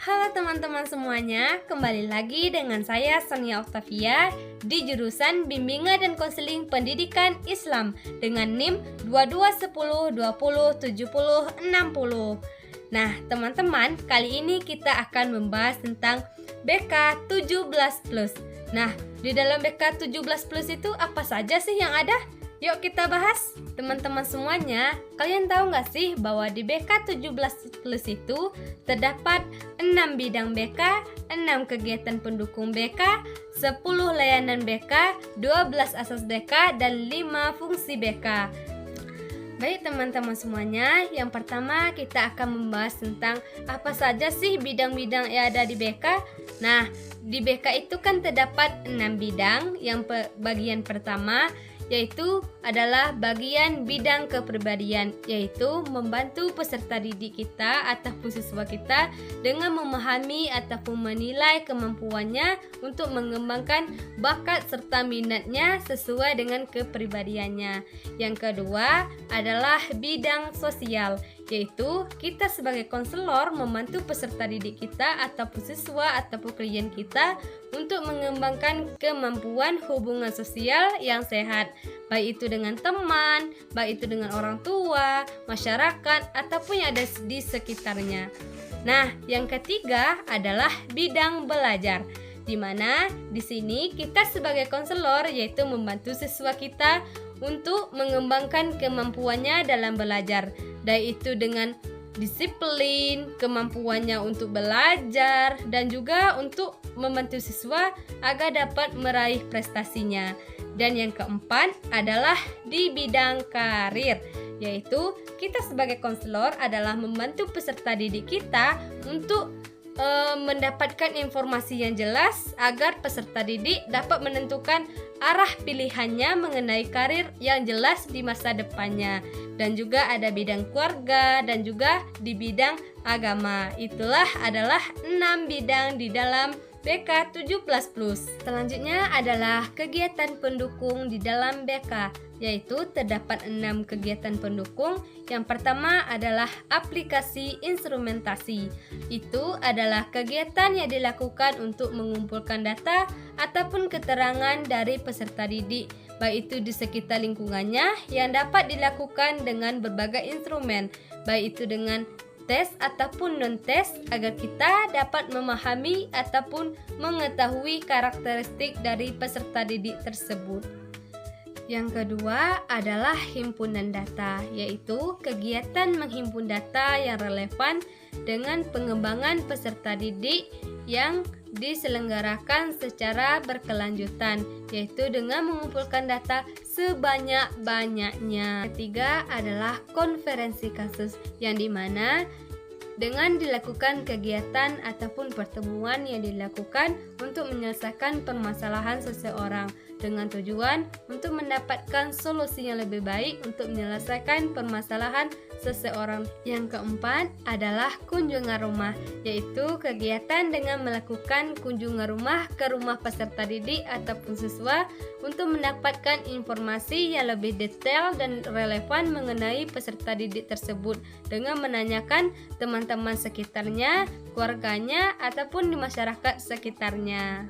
Halo teman-teman semuanya, kembali lagi dengan saya Sonia Octavia di jurusan Bimbingan dan Konseling Pendidikan Islam dengan NIM 2210207060. Nah, teman-teman, kali ini kita akan membahas tentang BK 17+. Nah, di dalam BK 17+ itu apa saja sih yang ada? Yuk kita bahas. Teman-teman semuanya, kalian tahu nggak sih bahwa di BK 17+ itu terdapat 6 bidang BK, 6 kegiatan pendukung BK, 10 layanan BK, 12 asas BK, dan 5 fungsi BK. Baik teman-teman semuanya, yang pertama kita akan membahas tentang apa saja sih bidang-bidang yang ada di BK. Nah, di BK itu kan terdapat 6 bidang. Yang bagian pertama yaitu adalah bagian bidang kepribadian, yaitu membantu peserta didik kita ataupun siswa kita dengan memahami ataupun menilai kemampuannya untuk mengembangkan bakat serta minatnya sesuai dengan kepribadiannya. Yang kedua adalah bidang sosial, yaitu kita sebagai konselor membantu peserta didik kita ataupun siswa ataupun klien kita untuk mengembangkan kemampuan hubungan sosial yang sehat, baik itu dengan teman, baik itu dengan orang tua, masyarakat, ataupun yang ada di sekitarnya. Nah, yang ketiga adalah bidang belajar, di mana di sini kita sebagai konselor yaitu membantu siswa kita untuk mengembangkan kemampuannya dalam belajar, baik itu dengan disiplin, kemampuannya untuk belajar, dan juga untuk membantu siswa agar dapat meraih prestasinya. Dan yang keempat adalah di bidang karir, yaitu kita sebagai konselor adalah membantu peserta didik kita untuk mendapatkan informasi yang jelas agar peserta didik dapat menentukan arah pilihannya mengenai karir yang jelas di masa depannya. Dan juga ada bidang keluarga dan juga di bidang agama. Itulah adalah 6 bidang di dalam BK 17+. Selanjutnya adalah kegiatan pendukung di dalam BK, yaitu terdapat 6 kegiatan pendukung. Yang pertama adalah aplikasi instrumentasi. Itu adalah kegiatan yang dilakukan untuk mengumpulkan data ataupun keterangan dari peserta didik, baik itu di sekitar lingkungannya, yang dapat dilakukan dengan berbagai instrumen, baik itu dengan tes ataupun non-tes, agar kita dapat memahami ataupun mengetahui karakteristik dari peserta didik tersebut. Yang kedua adalah himpunan data, yaitu kegiatan menghimpun data yang relevan dengan pengembangan peserta didik yang diselenggarakan secara berkelanjutan, yaitu dengan mengumpulkan data sebanyak-banyaknya. Ketiga adalah konferensi kasus, yang dimana dengan dilakukan kegiatan ataupun pertemuan yang dilakukan untuk menyelesaikan permasalahan seseorang dengan tujuan untuk mendapatkan solusi yang lebih baik untuk menyelesaikan permasalahan seseorang. Yang keempat adalah kunjungan rumah, yaitu kegiatan dengan melakukan kunjungan rumah ke rumah peserta didik ataupun siswa untuk mendapatkan informasi yang lebih detail dan relevan mengenai peserta didik tersebut dengan menanyakan teman-teman sekitarnya, keluarganya, ataupun di masyarakat sekitarnya.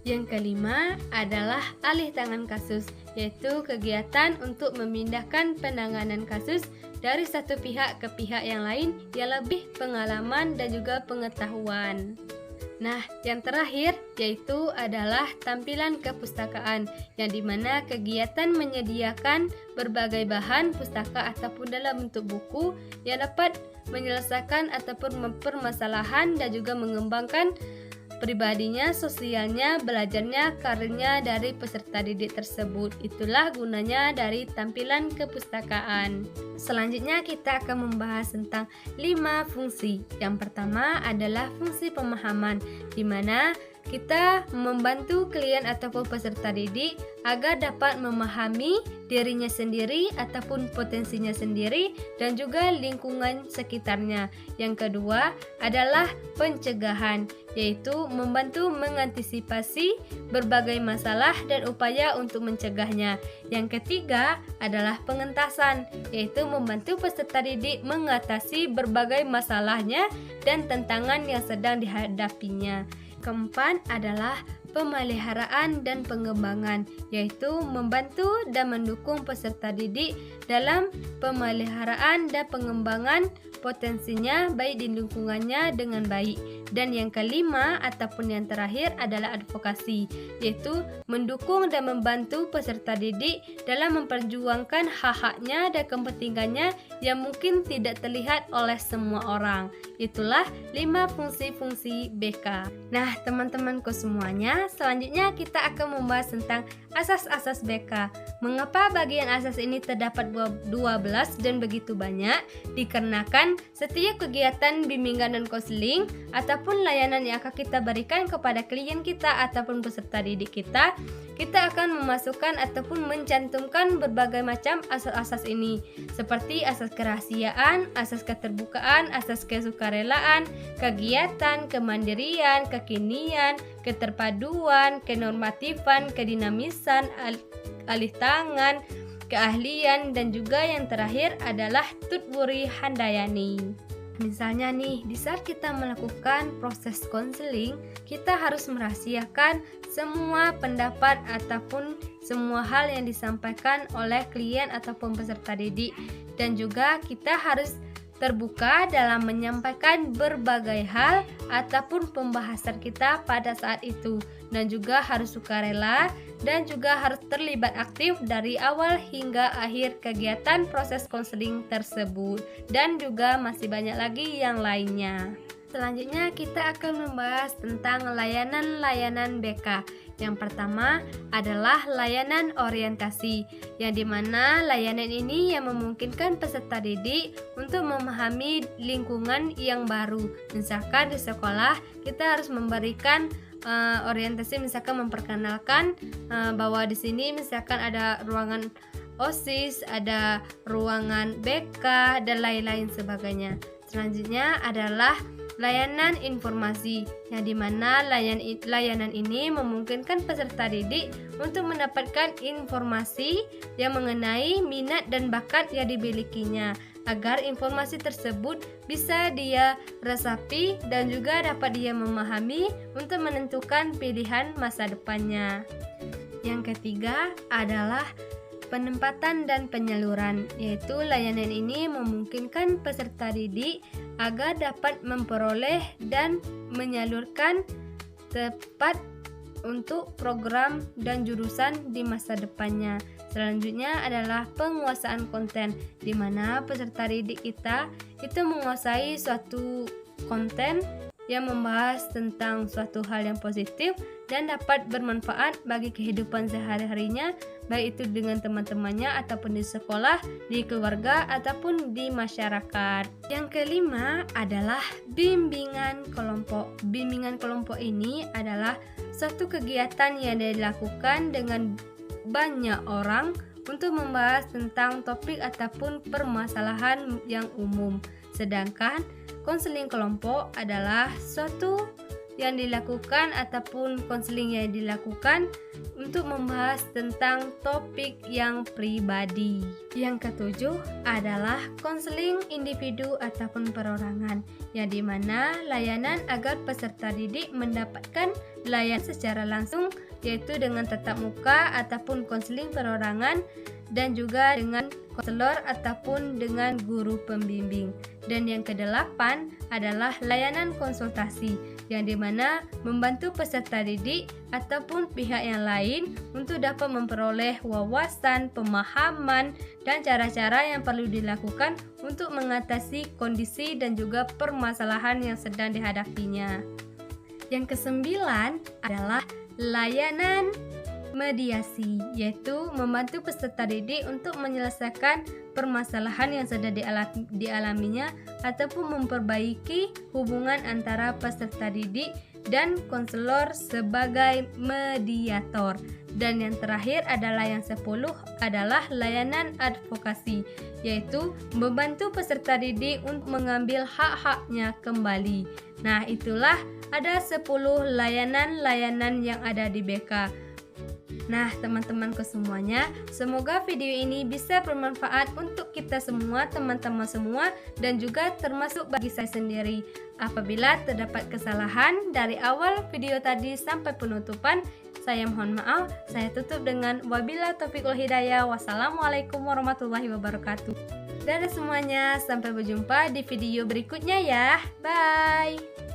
Yang kelima adalah alih tangan kasus, yaitu kegiatan untuk memindahkan penanganan kasus dari satu pihak ke pihak yang lain yang lebih pengalaman dan juga pengetahuan. Nah, yang terakhir yaitu adalah tampilan kepustakaan, yang dimana kegiatan menyediakan berbagai bahan pustaka ataupun dalam bentuk buku yang dapat menyelesaikan ataupun mempermasalahan dan juga mengembangkan pribadinya, sosialnya, belajarnya, karirnya dari peserta didik tersebut. Itulah gunanya dari tampilan kepustakaan. Selanjutnya kita akan membahas tentang 5 fungsi. Yang pertama adalah fungsi pemahaman, di mana kita membantu klien ataupun peserta didik agar dapat memahami dirinya sendiri ataupun potensinya sendiri dan juga lingkungan sekitarnya. Yang kedua adalah pencegahan, yaitu membantu mengantisipasi berbagai masalah dan upaya untuk mencegahnya. Yang ketiga adalah pengentasan, yaitu membantu peserta didik mengatasi berbagai masalahnya dan tantangan yang sedang dihadapinya. Keempat adalah pemeliharaan dan pengembangan, yaitu membantu dan mendukung peserta didik dalam pemeliharaan dan pengembangan potensinya baik di lingkungannya dengan baik. Dan yang kelima ataupun yang terakhir adalah advokasi, yaitu mendukung dan membantu peserta didik dalam memperjuangkan hak-haknya dan kepentingannya yang mungkin tidak terlihat oleh semua orang. Itulah 5 fungsi-fungsi BK. Nah, teman-temanku semuanya, selanjutnya kita akan membahas tentang asas-asas BK. Mengapa bagian asas ini terdapat 12 dan begitu banyak? Dikarenakan setiap kegiatan bimbingan dan konseling ataupun layanan yang akan kita berikan kepada klien kita ataupun peserta didik kita akan memasukkan ataupun mencantumkan berbagai macam asas-asas ini, seperti asas kerahasiaan, asas keterbukaan, asas kesukarelaan, kegiatan, kemandirian, kekinian, keterpaduan, kenormatifan, kedinamisan, alih tangan, keahlian, dan juga yang terakhir adalah tutwuri handayani. Misalnya nih, di saat kita melakukan proses konseling, kita harus merahasiakan semua pendapat ataupun semua hal yang disampaikan oleh klien ataupun peserta didik, dan juga kita harus terbuka dalam menyampaikan berbagai hal ataupun pembahasan kita pada saat itu, dan juga harus sukarela dan juga harus terlibat aktif dari awal hingga akhir kegiatan proses konseling tersebut, dan juga masih banyak lagi yang lainnya. Selanjutnya kita akan membahas tentang layanan-layanan BK. Yang pertama adalah layanan orientasi, yang dimana layanan ini yang memungkinkan peserta didik untuk memahami lingkungan yang baru. Misalkan di sekolah kita harus memberikan orientasi, misalkan memperkenalkan bahwa di sini misalkan ada ruangan OSIS, ada ruangan BK, dan lain-lain sebagainya. Selanjutnya adalah layanan informasi, yang dimana layanan ini memungkinkan peserta didik untuk mendapatkan informasi yang mengenai minat dan bakat yang dimilikinya, agar informasi tersebut bisa dia resapi dan juga dapat dia memahami untuk menentukan pilihan masa depannya. Yang ketiga adalah penempatan dan penyaluran, yaitu layanan ini memungkinkan peserta didik agar dapat memperoleh dan menyalurkan tepat untuk program dan jurusan di masa depannya. Selanjutnya adalah penguasaan konten, di mana peserta didik kita itu menguasai suatu konten yang membahas tentang suatu hal yang positif dan dapat bermanfaat bagi kehidupan sehari-harinya, baik itu dengan teman-temannya ataupun di sekolah, di keluarga, ataupun di masyarakat. Yang kelima adalah bimbingan kelompok. Bimbingan kelompok ini adalah suatu kegiatan yang dilakukan dengan banyak orang untuk membahas tentang topik ataupun permasalahan yang umum. Sedangkan konseling kelompok adalah suatu yang dilakukan ataupun konseling yang dilakukan untuk membahas tentang topik yang pribadi. Yang ketujuh adalah konseling individu ataupun perorangan, yang dimana layanan agar peserta didik mendapatkan layanan secara langsung, yaitu dengan tatap muka ataupun konseling perorangan, dan juga dengan konselor ataupun dengan guru pembimbing. Dan yang kedelapan adalah layanan konsultasi, yang dimana membantu peserta didik ataupun pihak yang lain untuk dapat memperoleh wawasan, pemahaman, dan cara-cara yang perlu dilakukan untuk mengatasi kondisi dan juga permasalahan yang sedang dihadapinya. Yang kesembilan adalah layanan mediasi, yaitu membantu peserta didik untuk menyelesaikan permasalahan yang sudah dialaminya ataupun memperbaiki hubungan antara peserta didik dan konselor sebagai mediator. Dan yang terakhir adalah yang 10 adalah layanan advokasi, yaitu membantu peserta didik untuk mengambil hak-haknya kembali. Nah, itulah ada 10 layanan-layanan yang ada di BK. Nah, teman-temanku semuanya, semoga video ini bisa bermanfaat untuk kita semua, teman-teman semua, dan juga termasuk bagi saya sendiri. Apabila terdapat kesalahan dari awal video tadi sampai penutupan, saya mohon maaf. Saya tutup dengan wabillahi taufiq wal hidayah. Wassalamualaikum warahmatullahi wabarakatuh. Dadah semuanya, sampai berjumpa di video berikutnya ya. Bye.